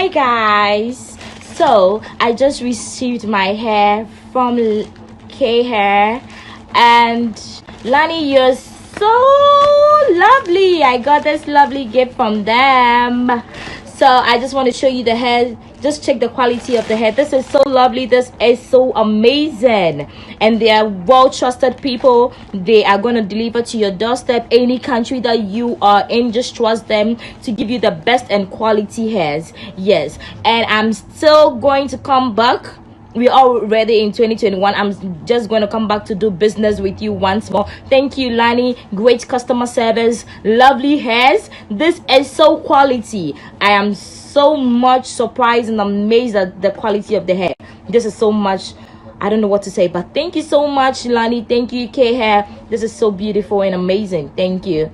Hi guys, so I just received my hair from K Hair, and Lani, you're so lovely. I got this lovely gift from them, so I just want to show you the hair. Just check the quality of the hair. This is so lovely. This is so amazing, and they are well trusted people. They are going to deliver to your doorstep, any country that you are in. Just trust them to give you the best and quality hairs. Yes, and I'm still going to come back. We're already in 2021. I'm just going to come back to do business with you once more. Thank you, Lani. Great customer service, lovely hairs. This is so quality. I am so much surprised and amazed at the quality of the hair. This is so much, I don't know what to say, but thank you so much, Lani. Thank you, K Hair. This is so beautiful and amazing. Thank you.